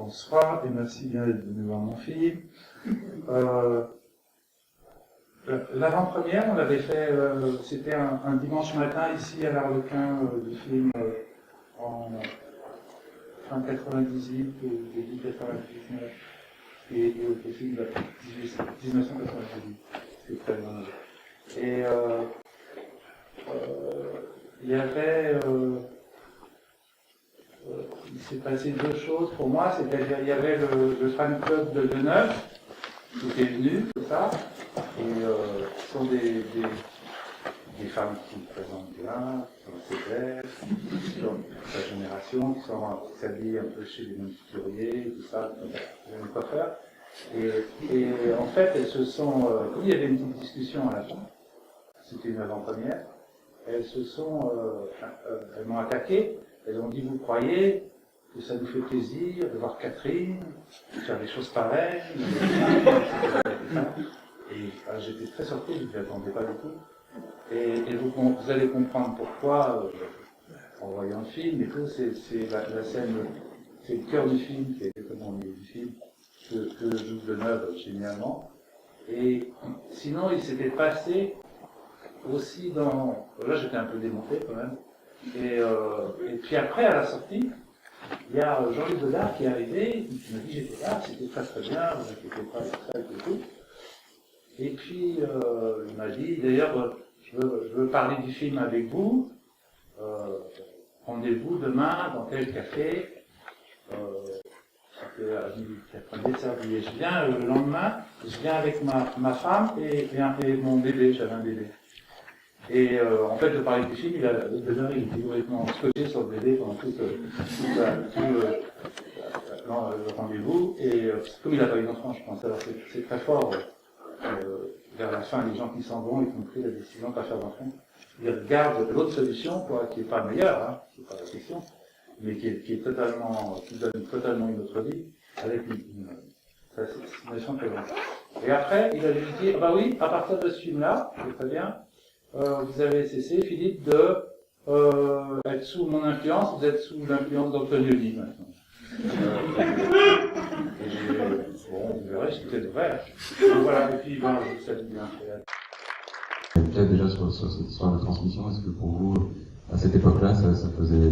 Bonsoir et merci bien d'être venu voir mon film. L'avant-première, on l'avait fait, c'était un dimanche matin ici à l'Arlequin, du film en fin 98 ou début 99, et le film de 1998, c'est très long. Et il y avait, il s'est passé deux choses pour moi, c'est-à-dire il y avait le fan club de Deneuve qui était venu, tout ça, et ce sont des femmes qui se présentent bien, qui sont sévères, qui sont de sa génération, qui s'habillent un peu chez les mêmes couturiers, tout ça, les mêmes coiffeurs. Et en fait, elles se sont, comme il y avait une petite discussion à la fin, c'était une avant-première, elles m'ont attaqué, elles ont dit, vous croyez que ça nous fait plaisir de voir Catherine faire des choses pareilles, et j'étais très surpris, je ne m'y attendais pas du tout. Et vous allez comprendre pourquoi, en voyant le film et tout, c'est la scène, c'est le cœur du film, qui est exactement au milieu du film, que joue Deneuve génialement. Et sinon, il s'était passé aussi dans... Là, j'étais un peu démonté quand même. Et puis après, à la sortie, il y a Jean-Luc Godard qui est arrivé, qui m'a dit j'étais là, c'était très très bien, vous inquiétez pas, ça et tout. Et puis, il m'a dit, d'ailleurs, je veux parler du film avec vous, rendez-vous demain dans tel café, c'était à Servilliers. Je viens le lendemain, je viens avec ma femme et mon bébé, j'avais un bébé. Et en fait, je parlais du film, il était complètement scotché sur le bébé pendant tout le rendez-vous. Et comme il n'a pas eu d'enfant, je pense, alors c'est très fort. Vers la fin, les gens qui s'en vont, y compris la décision de ne pas faire d'enfant, ils regardent l'autre solution, quoi, qui n'est pas meilleure, hein, c'est pas la question, mais qui donne totalement une autre vie, avec une situation très grande. Et après, il a dû dire, bah oui, à partir de ce film-là, c'est très bien, vous avez cessé, Philippe, de être sous mon influence, vous êtes sous l'influence d'Antonioni maintenant. Bon, vous verrez, c'était vrai. Donc voilà, et puis ben, je vous salue bien. Peut-être déjà sur cette histoire de transmission, est-ce que pour vous, à cette époque-là, ça faisait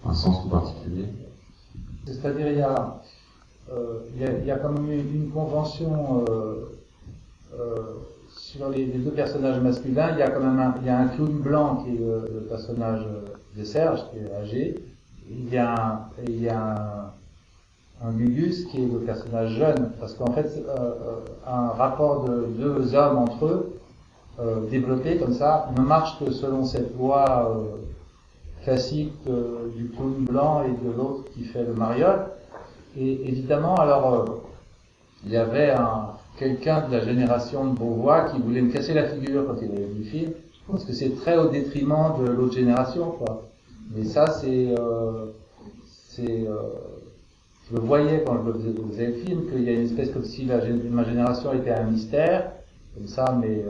un sens tout particulier? C'est-à-dire, il y a quand même une convention sur les deux personnages masculins. Il y a quand même un clown blanc qui est le personnage de Serge, qui est âgé. Il y a un Gugus qui est le personnage jeune, parce qu'en fait, un rapport de deux hommes entre eux, développé comme ça, ne marche que selon cette loi classique du clown blanc et de l'autre qui fait le mariole. Et évidemment, alors, il y avait quelqu'un de la génération de Beauvois qui voulait me casser la figure quand il avait vu le film, parce que c'est très au détriment de l'autre génération, quoi. Mais ça, je le voyais quand je faisais le film, qu'il y a une espèce comme si ma génération était un mystère, comme ça, mais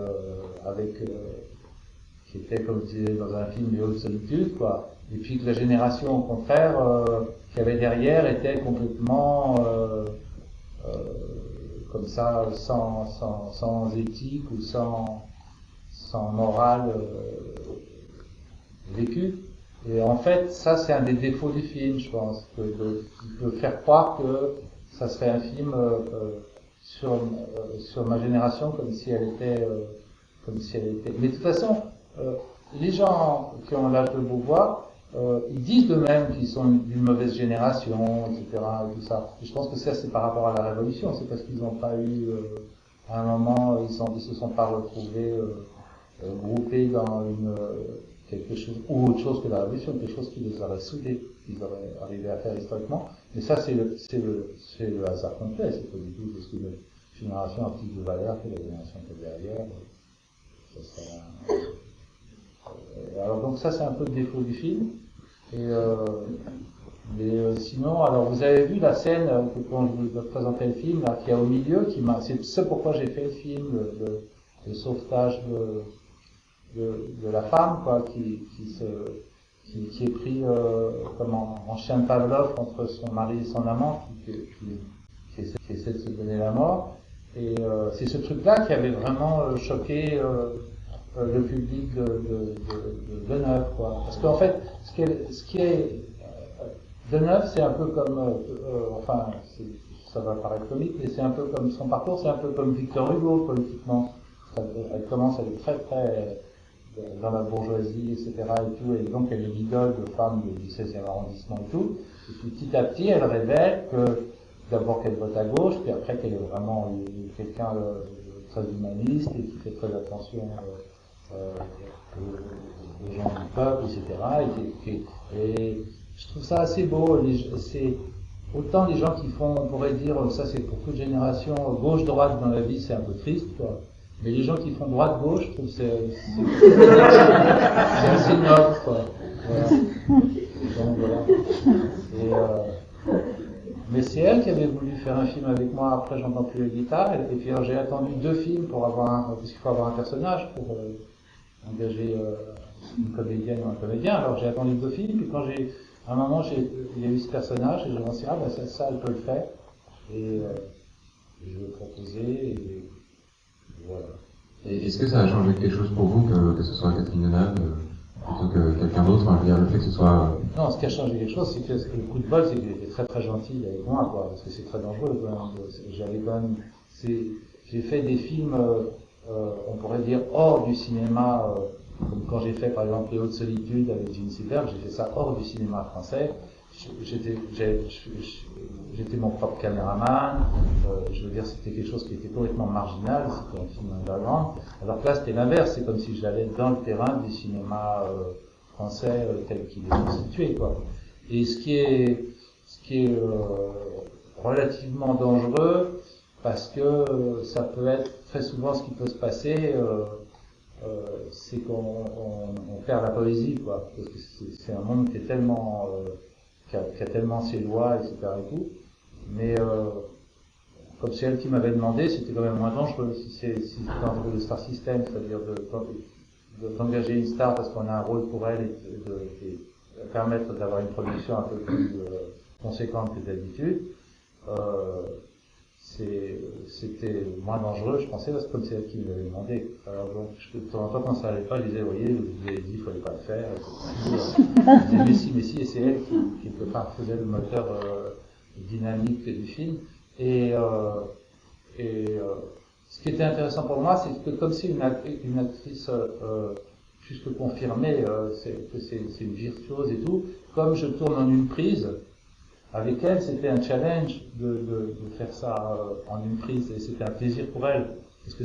qui était, comme je disais dans un film, de haute solitude, quoi. Et puis que la génération, au contraire, qu'il y avait derrière, était complètement comme ça, sans éthique ou sans morale vécue. Et en fait, ça c'est un des défauts du film, je pense, de faire croire que ça serait un film sur ma génération comme si elle était. Mais de toute façon, les gens qui ont l'âge de Beauvoir, ils disent d'eux-mêmes qu'ils sont d'une mauvaise génération, etc. Et tout ça. Et je pense que ça c'est par rapport à la Révolution, c'est parce qu'ils n'ont pas eu, à un moment, ils se sont pas retrouvés groupés dans quelque chose, ou autre chose que la Révolution, quelque chose qui les aurait soudés, qu'ils auraient arrivé à faire historiquement. Mais ça, c'est le hasard complet, c'est pas du tout parce que une génération a plus de valeur que la génération qui est derrière. Alors donc ça, c'est un peu le défaut du film. Mais sinon, alors vous avez vu la scène que quand je vous présentais le film, là, qu'il y a au milieu, c'est ce pourquoi j'ai fait le film, le sauvetage de la femme, quoi, qui qui est pris comme en chien de Pavlov entre son mari et son amant, qui essaie de se donner la mort. Et c'est ce truc-là qui avait vraiment choqué le public de Deneuve, quoi. Parce qu'en fait, ce qui est Deneuve, c'est un peu comme, enfin, ça va paraître comique, mais c'est un peu comme son parcours, c'est un peu comme Victor Hugo politiquement. Elle commence, elle est très très dans la bourgeoisie, etc. et tout, et donc elle est l'idole de femmes du 16e arrondissement et tout. Et puis petit à petit, elle révèle que d'abord qu'elle vote à gauche, puis après qu'elle est vraiment quelqu'un de très humaniste et qui fait très attention aux gens du peuple, etc. Et je trouve ça assez beau. C'est autant les gens qui font, on pourrait dire, ça c'est pour toute génération, gauche-droite dans la vie, c'est un peu triste, quoi. Mais les gens qui font droite-gauche, je trouve que c'est assez noble, quoi. Voilà. Donc voilà. Mais c'est elle qui avait voulu faire un film avec moi, après j'entends plus la guitare, et puis j'ai attendu 2 films pour parce qu'il faut avoir un personnage pour engager une comédienne ou un comédien. Alors j'ai attendu 2 films, puis à un moment il y a eu ce personnage, et j'ai pensé, ah ben ça elle peut le faire, et je lui ai proposé, et voilà. Et est-ce que ça a changé quelque chose pour vous que ce soit Catherine Deneuve plutôt que quelqu'un d'autre? Enfin, je veux dire, le fait que ce soit... Non, ce qui a changé quelque chose, c'est que le coup de bol, c'est qu'il était très très gentil avec moi, quoi, parce que c'est très dangereux, quand même. J'ai fait des films, on pourrait dire, hors du cinéma, comme quand j'ai fait par exemple Les Hautes Solitudes avec Gene Seberg, j'ai fait ça hors du cinéma français. J'étais mon propre caméraman, je veux dire, c'était quelque chose qui était complètement marginal, c'était un film underground. Alors que là, c'était l'inverse, c'est comme si j'allais dans le terrain du cinéma français tel qu'il est constitué, quoi. Et ce qui est relativement dangereux, parce que ça peut être très souvent ce qui peut se passer, c'est qu'on perd la poésie, quoi. Parce que c'est un monde qui est tellement qui a tellement ses lois, etc. et tout. Mais comme c'est elle qui m'avait demandé, c'était quand même moins dangereux. Si c'est dans le Star System, c'est-à-dire d'engager une star parce qu'on a un rôle pour elle et permettre d'avoir une production un peu plus conséquente que d'habitude, c'était moins dangereux, je pensais, parce que comme c'est elle qui me l'avait demandé. Alors donc, de temps en temps, quand ça allait pas, je disais, vous voyez, je vous avez dit, il fallait pas le faire. Je disais, mais si, et c'est elle qui, quelque part, faisait le moteur dynamique du film. Et ce qui était intéressant pour moi, c'est que comme c'est une actrice plus que confirmée, c'est une virtuose et tout, comme je tourne en une prise, avec elle, c'était un challenge de faire ça en une prise, et c'était un plaisir pour elle, parce que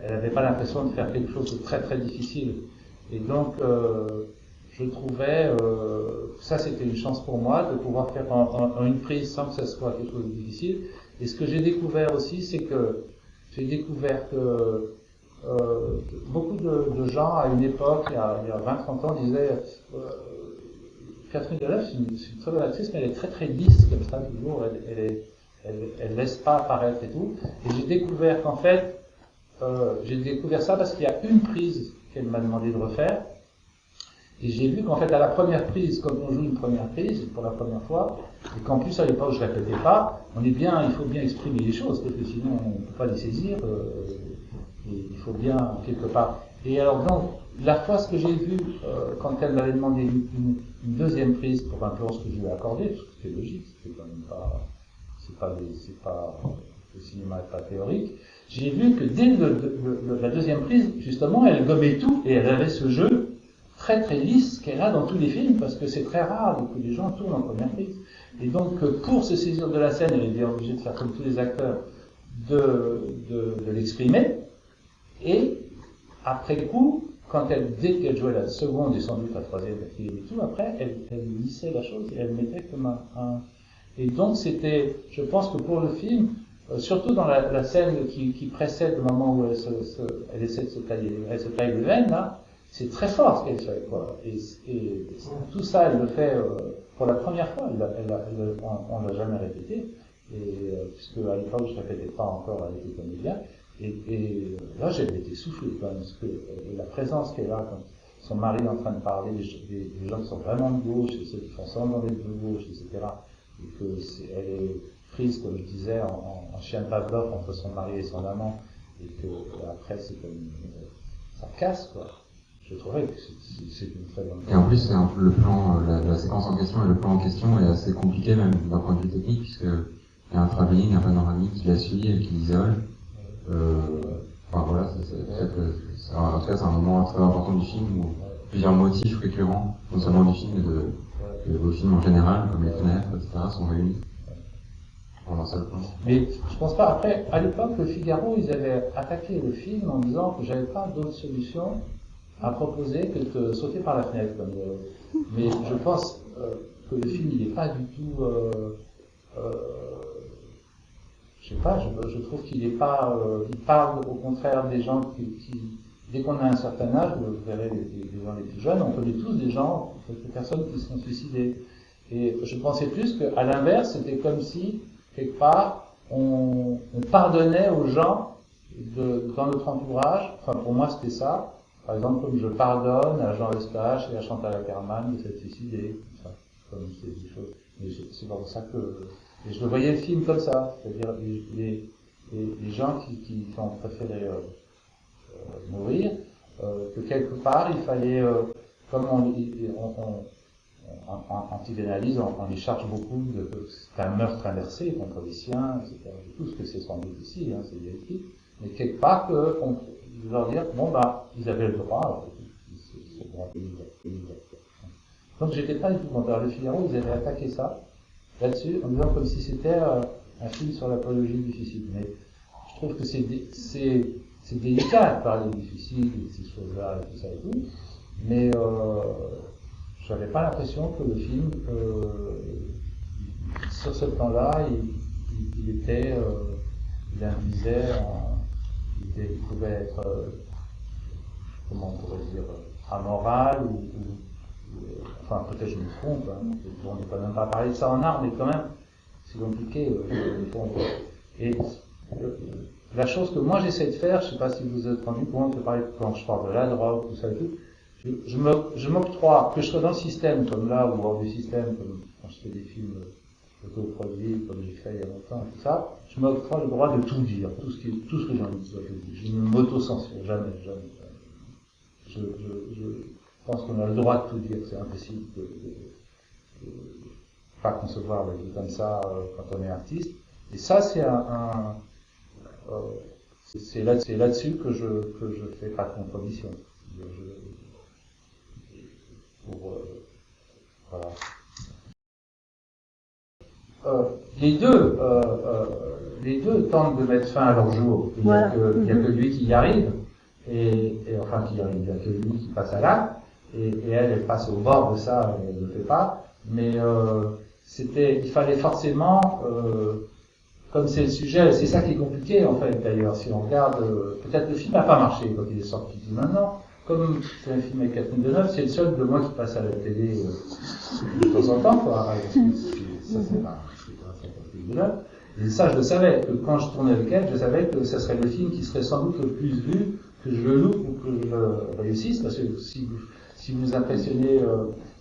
elle n'avait pas l'impression de faire quelque chose de très très difficile. Et donc, je trouvais que ça c'était une chance pour moi de pouvoir faire en une prise sans que ça soit quelque chose de difficile. Et ce que j'ai découvert aussi, c'est que j'ai découvert que beaucoup de gens à une époque, il y a 20-30 ans, disaient Catherine Deneuve, c'est une très bonne actrice, mais elle est très très lisse comme ça toujours, elle laisse pas apparaître et tout. Et j'ai découvert qu'en fait, j'ai découvert ça parce qu'il y a une prise qu'elle m'a demandé de refaire, et j'ai vu qu'en fait à la première prise, comme on joue une première prise pour la première fois, et qu'en plus à l'époque je répétais pas, il faut bien exprimer les choses, parce que sinon on ne peut pas les saisir, et il faut bien quelque part. Et alors donc, la fois ce que j'ai vu, quand elle m'avait demandé une deuxième prise pour un plan, ce que je lui ai accordé, parce que c'est logique, c'est quand même pas, le cinéma n'est pas théorique, j'ai vu que dès la deuxième prise, justement, elle gommait tout, et elle avait ce jeu très très lisse qu'elle a dans tous les films, parce que c'est très rare que les gens tournent en première prise. Et donc, pour se saisir de la scène, elle est bien obligée de faire comme tous les acteurs, de l'exprimer, et après coup, dès qu'elle jouait la seconde et sans doute la troisième, la quatrième et tout, après, elle lissait la chose et elle mettait comme un... Et donc c'était, je pense que pour le film, surtout dans la scène qui précède le moment où elle essaie de se taille les veines, là, c'est très fort ce qu'elle fait, quoi. Et tout ça, elle le fait pour la première fois, on l'a jamais répété, puisque à l'époque je répétais pas encore avec les comédiens. Et là, j'avais été soufflé quand même, parce que la présence qu'elle a, son mari est en train de parler des gens qui sont vraiment de gauche et ceux qui font semblant d'être de gauche, etc. Et que elle est prise, comme je disais, en chien de Pavlov entre son mari et son amant, et que après c'est comme ça casse, quoi. Je trouvais que c'est une très bonne. Et en plus, le plan, la séquence en question et le plan en question est assez compliqué même d'un point de vue technique, puisque il y a un travelling, un panoramique qui la suit et qui l'isole. Enfin voilà, en tout cas c'est un moment très important du film où plusieurs motifs récurrents, non seulement du film mais de vos films en général, comme les fenêtres, etc., sont réunis en un seul plan. Mais je pense pas. Après, à l'époque, le Figaro, ils avaient attaqué le film en disant que j'avais pas d'autre solution à proposer que de sauter par la fenêtre. Mais je pense que le film, il n'est pas du tout. Je sais pas. Je trouve qu'il n'est pas. Il parle au contraire des gens qui dès qu'on a un certain âge, vous verrez les gens les plus jeunes, on connaît tous des gens, des personnes qui se sont suicidées. Et je pensais plus qu'à l'inverse, c'était comme si quelque part on pardonnait aux gens dans notre entourage. Enfin, pour moi, c'était ça. Par exemple, comme je pardonne à Jean Eustache et à Chantal Akerman de s'être suicidés, comme c'est des choses. Mais c'est pour ça que et je le voyais le film comme ça, c'est-à-dire les gens qui ont préféré mourir, que quelque part il fallait, comme en psychanalyse, on les charge beaucoup que c'est un meurtre inversé contre les siens, etc. Tout ce que c'est sans doute ici, hein, c'est dialectique, mais quelque part qu'on leur dire bon bah ils avaient le droit, donc j'étais pas du tout content. Le Figaro, ils avaient attaqué ça là-dessus en disant comme si c'était un film sur l'apologie du suicide. Mais je trouve que c'est délicat de parler du suicide et de ces choses-là et tout ça et tout, mais j'avais pas l'impression que le film, sur ce plan-là, il induisait, il pouvait être, comment on pourrait dire, amoral enfin peut-être je me trompe, hein, on n'est quand même pas parler de ça en art, mais quand même c'est compliqué. Et la chose que moi j'essaie de faire, je ne sais pas si vous vous êtes rendu compte, quand je parle de la drogue, tout ça et tout, je m'octroie, que je sois dans le système comme là, ou hors du système, comme quand je fais des films autoproduits, comme j'ai fait il y a longtemps et tout ça, je m'octroie le droit de tout dire, tout ce que j'ai envie de dire. Je ne m'auto-censure, jamais. Je pense qu'on a le droit de tout dire, c'est impossible de pas concevoir la vie comme ça quand on est artiste. Et ça, c'est là-dessus que je fais pas de compromission. Voilà. Les deux tentent de mettre fin à leur jour. Il n'y a que lui qui y arrive, et enfin qui y arrive, il n'y a que lui qui passe à l'acte, et elle passe au bord de ça, elle ne le fait pas. Mais il fallait forcément, comme c'est le sujet, c'est ça qui est compliqué en fait d'ailleurs, si on regarde, peut-être le film n'a pas marché quand il est sorti maintenant, comme c'est un film avec Catherine Deneuve, c'est le seul de moi qui passe à la télé de temps en temps, quoi, parce que ça c'est pas Catherine Deneuve. Et ça je le savais, que quand je tournais avec elle, je savais que ça serait le film qui serait sans doute le plus vu, que je le loupe ou que je réussisse, parce que si vous impressionnez,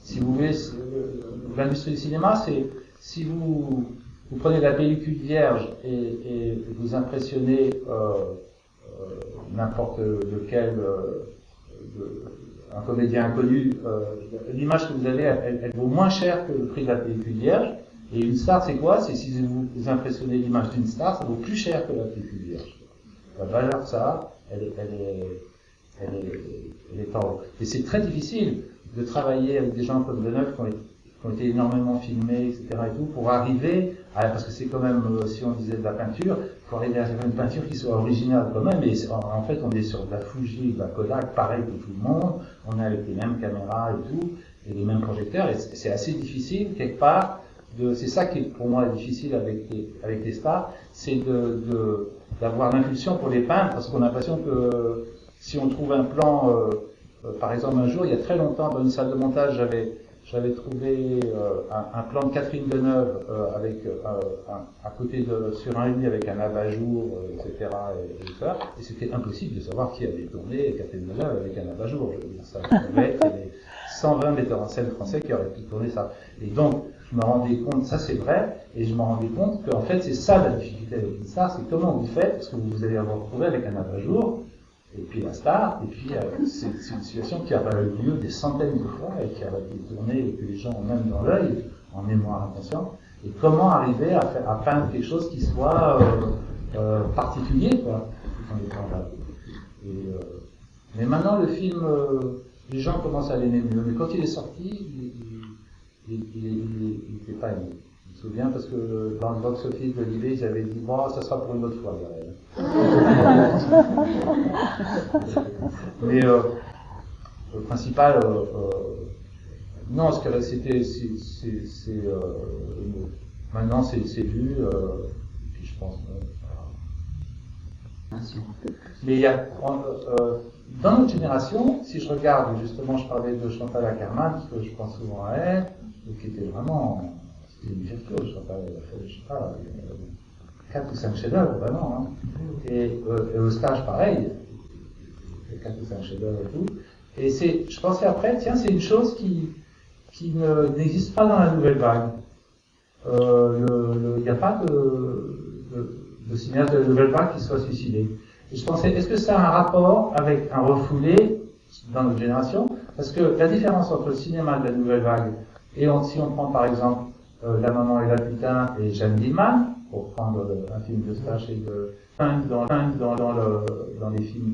si vous voulez, l'industrie du cinéma, c'est si vous prenez la pellicule vierge et vous impressionnez n'importe lequel, un comédien inconnu, l'image que vous avez, elle vaut moins cher que le prix de la pellicule vierge. Et une star, c'est quoi? C'est si vous impressionnez l'image d'une star, ça vaut plus cher que la pellicule vierge. La valeur de ça, elle est en haut. Et c'est très difficile de travailler avec des gens comme Deneuve qui ont été énormément filmés, etc. et tout, pour arriver parce que c'est quand même, si on disait de la peinture, il faut arriver à faire une peinture qui soit originale quand même, et en fait on est sur de la Fuji, de la Kodak, pareil que tout le monde, on est avec les mêmes caméras et tout, et les mêmes projecteurs, et c'est assez difficile, quelque part, c'est ça qui est pour moi difficile avec les stars, c'est d'avoir l'impulsion pour les peindre, parce qu'on a l'impression que si on trouve un plan, par exemple un jour, il y a très longtemps, dans une salle de montage, j'avais trouvé un plan de Catherine Deneuve à côté sur un lit avec un abat-jour, etc. Et tout ça, et c'était impossible de savoir qui avait tourné Catherine Deneuve avec un abat-jour. Je veux dire, ça pouvait être, il y avait 120 metteurs en scène français qui auraient pu tourner ça. Et donc, je me rendais compte, ça c'est vrai, et je me rendais compte qu'en fait c'est ça la difficulté avec une star, c'est comment vous faites, parce que vous allez vous retrouver avec un abat-jour, et puis la star, et puis c'est une situation qui a eu lieu des centaines de fois, et qui a été tournée, et que les gens ont même dans l'œil, en mémoire inconsciente, et comment arriver à peindre quelque chose qui soit particulier, quoi, dans les temps-là. Mais maintenant le film, les gens commencent à l'aimer mieux, mais quand il est sorti, il n'était pas aimé. Je me souviens parce que dans le box-office de l'IB, ils avaient dit bon, ça sera pour une autre fois. Mais le principal, non, ce que c'était, maintenant c'est vu, puis je pense. Mais il y a, dans notre génération, si je regarde, justement, je parlais de Chantal Akerman, parce que je pense souvent à elle, qui était vraiment, c'était une virtuose, Chantal, elle a fait, je sais pas, 4 ou 5 chefs-d'œuvre, vraiment, hein. Et au stage, pareil, 4 ou 5 chefs-d'œuvre et tout. Et je pensais après, tiens, c'est une chose qui n'existe pas dans la nouvelle vague. Il n'y a pas de cinéaste de la nouvelle vague qui soit suicidé. Et je pensais, est-ce que ça a un rapport avec un refoulé dans notre génération? Parce que la différence entre le cinéma de la nouvelle vague et si on prend par exemple La maman et la putain et Jeanne Dielman, pour prendre un film de stage et de dans les films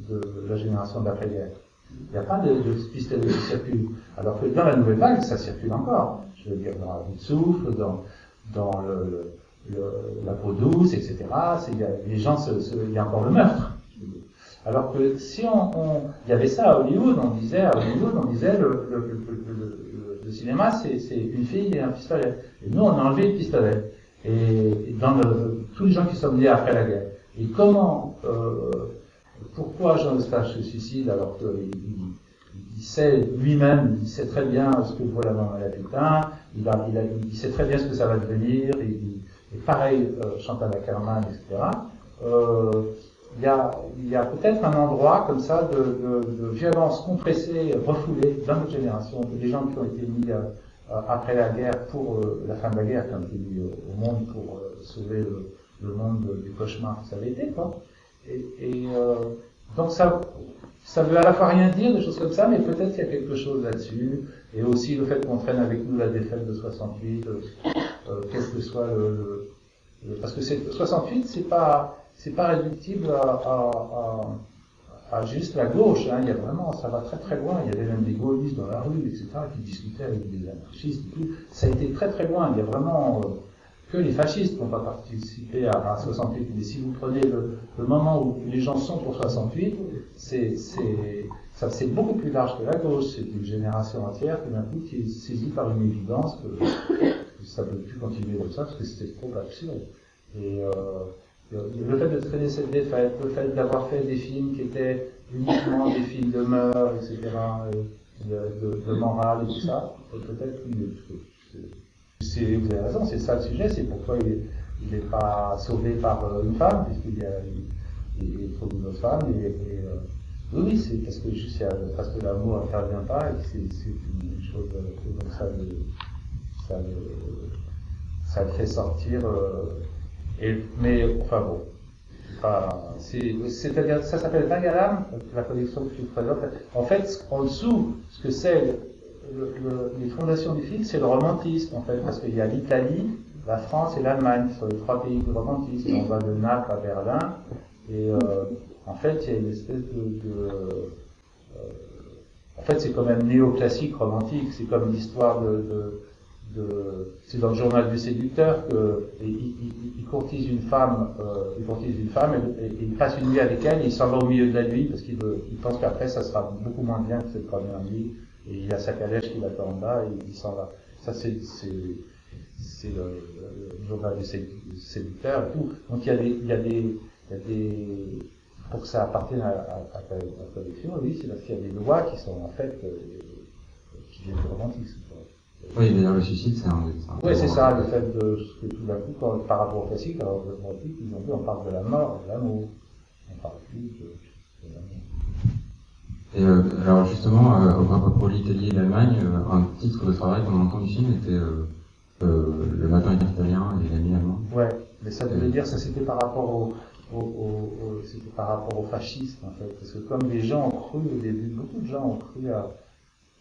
de la génération d'après-guerre, il n'y a pas de pistolet qui circule. Alors que dans la nouvelle vague, ça circule encore. Je veux dire, dans La vie de souffle, dans La peau douce, etc. Les gens, il y a encore le meurtre. Alors que si il y avait ça à Hollywood, on disait le cinéma, c'est une fille et un pistolet. Et nous, on a enlevé le pistolet. Et tous les gens qui sont nés après la guerre. Et pourquoi Jean Eustache se suicide alors qu'il sait lui-même, il sait très bien ce que vaut la maman et la putain, il sait très bien ce que ça va devenir, et pareil, Chantal Akerman, etc. Il y a peut-être un endroit comme ça de violence compressée, refoulée dans notre génération, des gens qui ont été mis après la guerre pour la fin de la guerre, qui ont été mis au monde pour sauver le monde du cauchemar que ça avait été, quoi. Donc ça veut à la fois rien dire, des choses comme ça, mais peut-être qu'il y a quelque chose là-dessus, et aussi le fait qu'on traîne avec nous la défaite de 68, quel que soit parce que 68, c'est pas réductible à juste la gauche, hein. Il y a vraiment, ça va très très loin, il y avait même des gaullistes dans la rue, etc., qui discutaient avec des anarchistes et tout, ça a été très très loin, il y a vraiment que les fascistes n'ont pas participé à 68, mais si vous prenez le moment où les gens sont pour 68, c'est beaucoup plus large que la gauche, c'est une génération entière qui d'un coup qui est saisie par une évidence que ça ne peut plus continuer comme ça parce que c'était trop absurde. Et le fait de traîner cette défaite, le fait d'avoir fait des films qui étaient uniquement des films de mœurs, etc., de morale et tout ça, peut-être vous avez raison, c'est ça le sujet, c'est pourquoi il n'est pas sauvé par une femme, puisqu'il trouve une autre femme, oui, c'est parce que l'amour n'intervient pas, et que c'est une chose comme ça le fait sortir, mais enfin bon, c'est-à-dire, ça s'appelle Dangalam, la collection que tu présentes. En fait, en dessous, ce que c'est les fondations du film, c'est le romantisme, en fait, parce qu'il y a l'Italie, la France et l'Allemagne, ce sont les 3 pays du romantisme. On va de Naples à Berlin, et en fait, il y a une espèce en fait, c'est quand même néoclassique romantique, c'est comme l'histoire c'est dans le journal du séducteur il courtise une femme, et il passe une nuit avec elle, et il s'en va au milieu de la nuit parce qu'il pense qu'après ça sera beaucoup moins bien que cette première nuit, et il a sa calèche qui l'attend en bas et il s'en va. Ça c'est le journal du séducteur et tout. Donc il y a des pour que ça appartienne à la collection, oui, c'est parce qu'il y a des lois qui sont en fait qui viennent du romantisme. Oui, d'ailleurs, le suicide, c'est un. Oui, c'est ça, le fait de que tout d'un coup, par rapport au classique, alors le classique, ils ont dit on parle de la mort, de l'amour. On parle plus de l'amour. Et alors justement, à propos de l'Italie et de l'Allemagne, un titre de travail qu'on entend du film était le matin italien et la nuit allemande. Ouais, mais ça veut dire ça c'était par rapport c'était par rapport au fascisme en fait, parce que comme les gens ont cru au début, beaucoup de gens ont cru à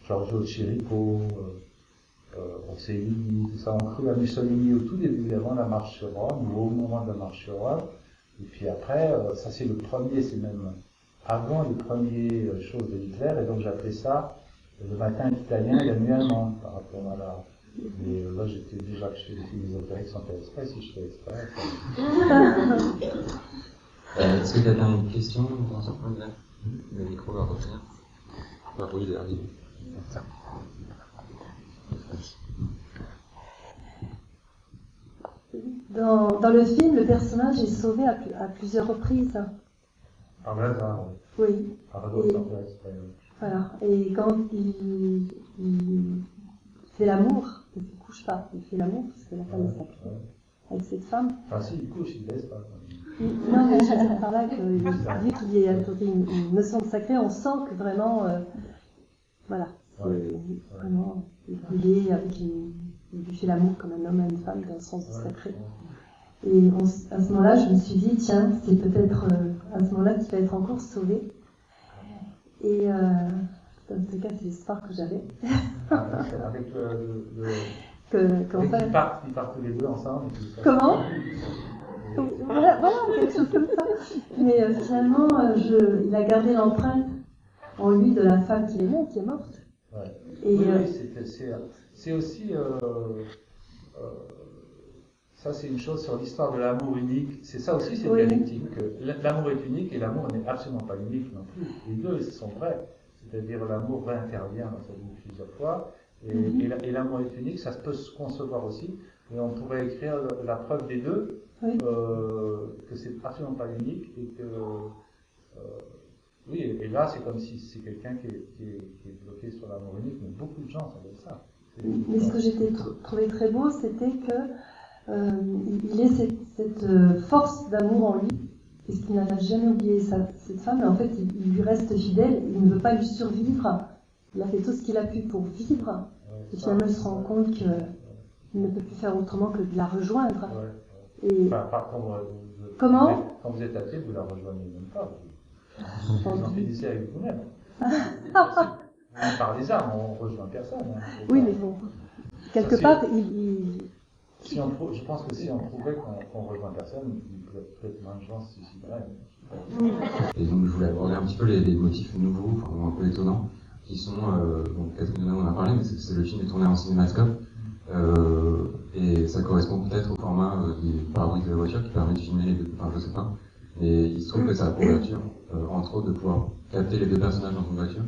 Giorgio Chirico, Rossellini, tout ça, ont cru à Mussolini au tout début, avant la marche sur Rome, ou au moment de la marche sur Rome, et puis après, ça c'est le premier, c'est même avant les premières choses de Hitler, et donc j'appelais ça le matin italien et la nuit allemande, par rapport à la... Mais là, j'étais déjà que je fais des films ésotériques sans faire exprès, si je fais exprès. Est-ce que quelqu'un a une question dans ce point de vue? Le micro va revenir. Oui, il est arrivé. Dans le film, le personnage est sauvé à plusieurs reprises. Par hasard, Oui. par hasard, sans faire exprès. Voilà. Et quand il fait l'amour, il ne couche pas, il fait l'amour parce que la femme est sacrée avec cette femme. Enfin, si, il couche, il ne laisse pas. Non, mais je veux dire par là que vu qu'il y a une notion de sacré, on sent que vraiment, voilà, c'est vraiment il est avec il fait l'amour comme un homme à une femme dans le sens du sacré. Et à ce moment-là, je me suis dit, tiens, c'est peut-être à ce moment-là qu'il va être encore sauvé. Et dans tous les cas, c'est l'espoir que j'avais. Avec ils partent tous les deux ensemble. Comment? Voilà, quelque chose comme ça. Mais finalement, il a gardé l'empreinte en lui de la femme qu'il aimait, qui est morte. Ouais. Et, oui, c'est aussi... ça, c'est une chose sur l'histoire de l'amour unique. C'est ça aussi, c'est dialectique. L'amour est unique et l'amour n'est absolument pas unique non plus. Les deux sont vrais. C'est-à-dire l'amour réintervient dans sa vie plusieurs fois. Et l'amour est unique, ça peut se concevoir aussi. Et on pourrait écrire la preuve des deux, que c'est absolument pas unique et que... oui, et là, c'est comme si c'est quelqu'un qui est bloqué sur l'amour unique, mais beaucoup de gens savent ça. Mais ce que j'ai trouvé très beau, c'était que il ait cette force d'amour en lui, parce qu'il n'a jamais oublié cette femme, et en fait, il lui reste fidèle, il ne veut pas lui survivre, il a fait tout ce qu'il a pu pour vivre, et finalement, il se rend compte qu'il ne peut plus faire autrement que de la rejoindre. Et... Comment? Quand vous êtes athée, vous la rejoignez même pas. Vous en finissez avec vous-même. Par les armes, on ne rejoint personne. Hein. Oui, mais bon, quelque part, je pense que si on prouvait qu'on ne rejoint personne, peut-être moins de gens se suicideraient. Et donc, je voulais aborder un petit peu les motifs nouveaux, ou un peu étonnants, qui sont, donc Catherine Deneuve en a parlé, mais c'est le film est tourné en cinémascope, et ça correspond peut-être au format du pare-brise de la voiture qui permet de filmer les deux, enfin je sais pas, mais il se trouve que ça a pour vertu, entre autres, de pouvoir capter les deux personnages dans une voiture.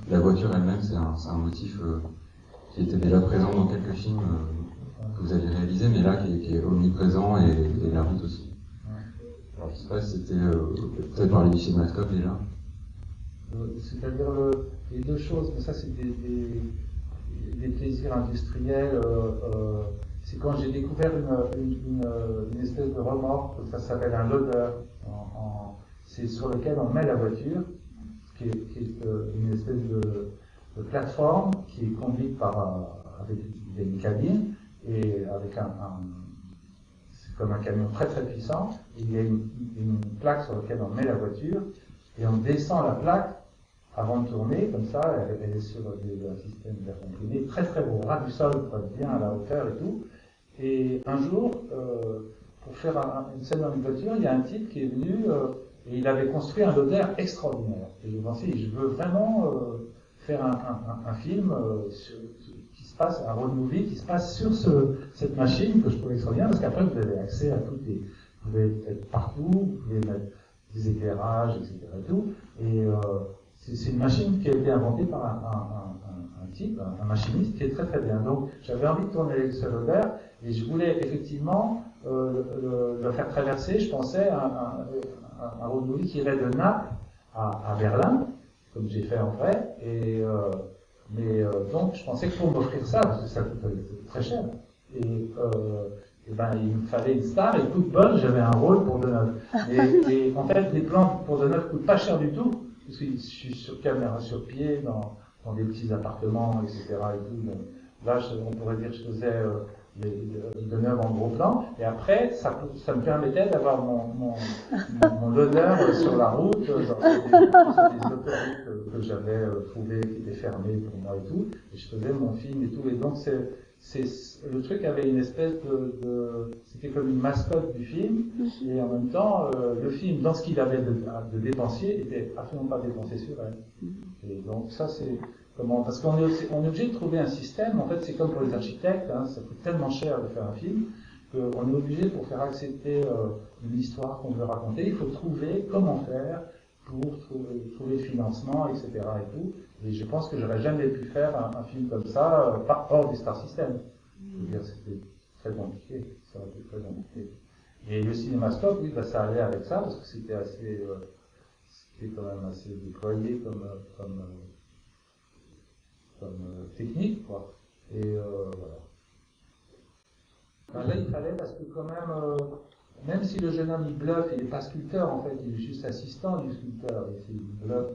La voiture elle-même, c'est un motif qui était déjà présent dans quelques films que vous avez réalisés, mais là qui est omniprésent et la route aussi. Alors je sais pas si c'était peut-être parler du cinémascope déjà. C'est-à-dire les deux choses, mais ça c'est des plaisirs industriels. C'est quand j'ai découvert une espèce de remorque, ça s'appelle un loader. C'est sur lequel on met la voiture, qui est une espèce de plateforme qui est conduite avec une cabine et avec c'est comme un camion très très puissant. Et il y a une plaque sur laquelle on met la voiture et on descend la plaque avant de tourner, comme ça, elle est sur un système d'air comprimé très très beau, ras du sol, bien à la hauteur et tout. Et un jour, pour faire une scène dans une voiture, il y a un type qui est venu et il avait construit un loader extraordinaire. Et je me suis dit, je veux vraiment faire un film qui se passe, un road movie qui se passe sur cette machine que je trouvais extraordinaire, parce qu'après vous avez accès à tout, vous pouvez être partout, vous pouvez mettre des éclairages, etc. Et tout. Et c'est une machine qui a été inventée par un type, un machiniste qui est très très bien. Donc j'avais envie de tourner avec ce loader et je voulais effectivement le faire traverser, je pensais, un road movie qui irait de Naples à Berlin, comme j'ai fait en vrai, et Mais donc, je pensais que pour m'offrir ça, parce que ça coûtait très cher, et ben, il me fallait une star, et coup de bol, j'avais un rôle pour Deneuve. Et en fait, les plans pour Deneuve coûtent pas cher du tout, parce que je suis sur caméra sur pied, dans des petits appartements, etc. Et tout. Donc, là, on pourrait dire que je faisais Deneuve en gros plan, et après, ça me permettait d'avoir mon odeur sur la route, dans des autoroutes que j'avais trouvées qui étaient fermées pour moi et tout, et je faisais mon film et tout, et donc le truc avait une espèce c'était comme une mascotte du film, et en même temps, le film, dans ce qu'il avait de dépensier, était absolument pas dépensé sur elle. Et donc ça, c'est comment, parce qu'on est obligé de trouver un système, en fait, c'est comme pour les architectes, hein, ça coûte tellement cher de faire un film, qu'on est obligé, pour faire accepter une histoire qu'on veut raconter, il faut trouver comment faire pour trouver le financement, etc. et tout. Et je pense que j'aurais jamais pu faire un film comme ça, hors du Star System. Je veux dire, c'était très compliqué. Ça aurait été très compliqué. Et le cinémascope, oui, bah, ça allait avec ça, parce que c'était quand même assez déployé comme technique, quoi. Et voilà. Ben là, il fallait, parce que quand même si le jeune homme il bluffe, il n'est pas sculpteur en fait, il est juste assistant du sculpteur. Il bluffe.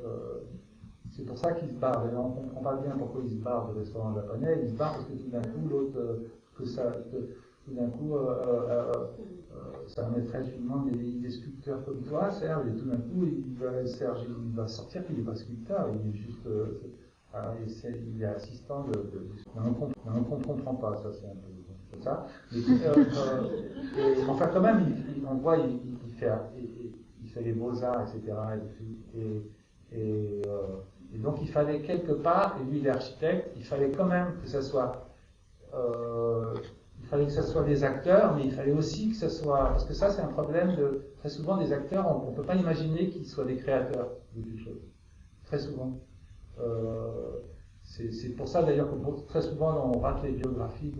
C'est pour ça qu'il se barre. Et on ne comprend pas bien pourquoi il se barre du restaurant japonais. Il se barre parce que tout d'un coup, l'autre, tout d'un coup, ça mettrait finalement des sculpteurs comme toi, Serge, et tout d'un coup, Serge, il va sortir qu'il n'est pas sculpteur, il est juste. Il est assistant on ne comprend pas, ça c'est un peu comme ça. Et enfin, quand même, on voit, il fait les beaux-arts, etc. Et donc, il fallait quelque part, et lui, il est architecte, il fallait quand même que ça soit. Il fallait que ça soit des acteurs, mais il fallait aussi que ça soit. Parce que ça, c'est un problème de. Très souvent, des acteurs, on ne peut pas imaginer qu'ils soient des créateurs de quelque chose. Très souvent. C'est pour ça d'ailleurs que très souvent on rate les biographies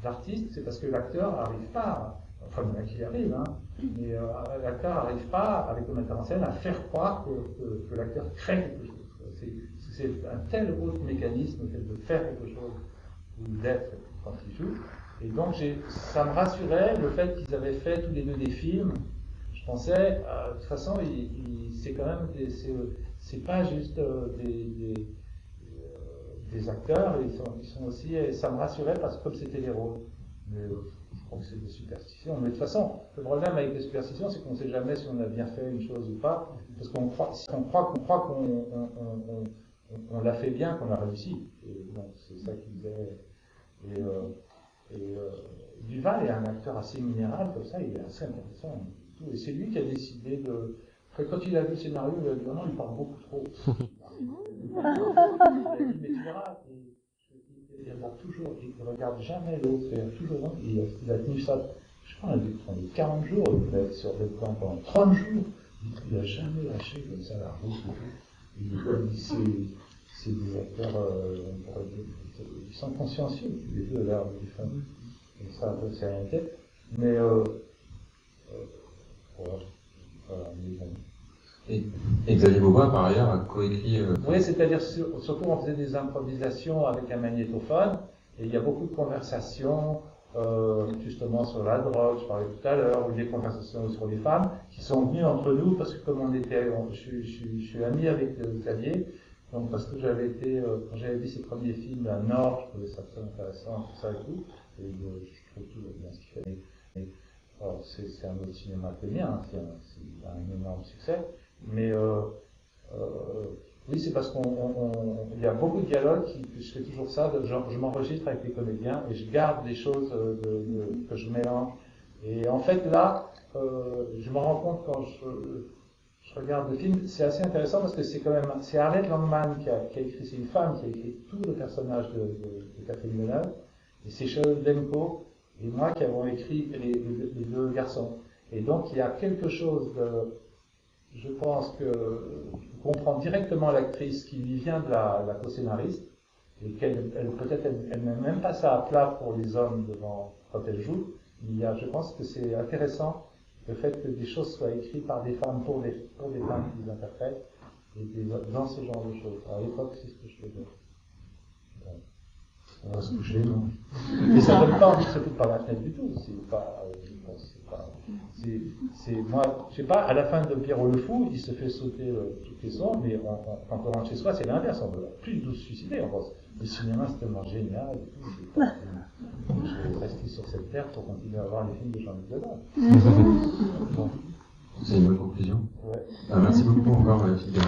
d'artistes, c'est parce que l'acteur n'arrive pas, enfin il y en a qui y arrivent, hein, mais l'acteur n'arrive pas, avec le metteur en scène, à faire croire que l'acteur crée quelque chose. C'est un tel autre mécanisme de faire quelque chose, ou d'être quand il joue. Et donc ça me rassurait le fait qu'ils avaient fait tous les deux des films. Je pensais, de toute façon, c'est quand même c'est pas juste des acteurs, ils sont aussi, et ça me rassurait parce que comme c'était les rôles. Mais je crois que c'est des superstitions. Mais de toute façon, le problème avec les superstitions, c'est qu'on ne sait jamais si on a bien fait une chose ou pas, parce qu'on croit qu'on l'a fait bien, qu'on a réussi. Et donc c'est ça qui disait. Duval est un acteur assez minéral, comme ça, il est assez intéressant. Et c'est lui qui a décidé de. Quand il a vu le scénario, il a dit non, il parle beaucoup trop. Il a dit, mais tu verras, il regarde toujours, il ne regarde jamais l'autre, il regarde toujours l'autre, il a tenu ça, je crois, il a dit 40 jours, il devait être sur le plan pendant 30 jours, il n'a jamais lâché comme ça la route. Il dit, c'est des acteurs, on pourrait dire, ils sont consciencieux, les deux, là, ils font ça, c'est rien été, mais voilà, mais bon. Et Xavier Beauvois, par ailleurs, a coécrit. Oui, c'est-à-dire, surtout on faisait des improvisations avec un magnétophone, et il y a beaucoup de conversations, justement sur la drogue, je parlais tout à l'heure, ou des conversations sur les femmes, qui sont venues entre nous, parce que comme je suis ami avec Xavier, donc parce que j'avais été, quand j'avais vu ses premiers films à Nord, je trouvais ça très intéressant, tout ça et tout, et je trouve tout bien ce qu'il fait. C'est un autre cinéma que le mien, c'est un énorme succès. Mais oui, c'est parce qu'il y a beaucoup de dialogues, je fais toujours ça, je m'enregistre avec les comédiens et je garde des choses que je mélange. Et en fait là, je me rends compte quand je regarde le film, c'est assez intéressant parce que c'est Arlette Langman qui a écrit, c'est une femme qui a écrit tout le personnage de Catherine Deneuve, et c'est Charlotte Demko et moi qui avons écrit les deux garçons. Et donc il y a quelque chose de. Je pense que je comprends directement l'actrice qui lui vient de la co-scénariste, et peut-être elle met même pas ça à plat pour les hommes quand elle joue. Je pense que c'est intéressant le fait que des choses soient écrites par des femmes pour des femmes qui les interprètent, et dans ce genre de choses. À l'époque, c'est ce que je faisais. on va se coucher, non. Et ça donne pas envie de se foutre par la fenêtre du tout. Moi, je sais pas, à la fin de Pierrot le Fou, il se fait sauter toutes les sons, mais quand on rentre chez soi, c'est l'inverse, on veut plus de se suicider, on pense. Le cinéma, c'est tellement génial, et tout, je vais rester sur cette terre pour continuer à voir les films de Jean-Luc Godard. C'est une bonne conclusion. Ouais. Merci beaucoup encore, Philippe.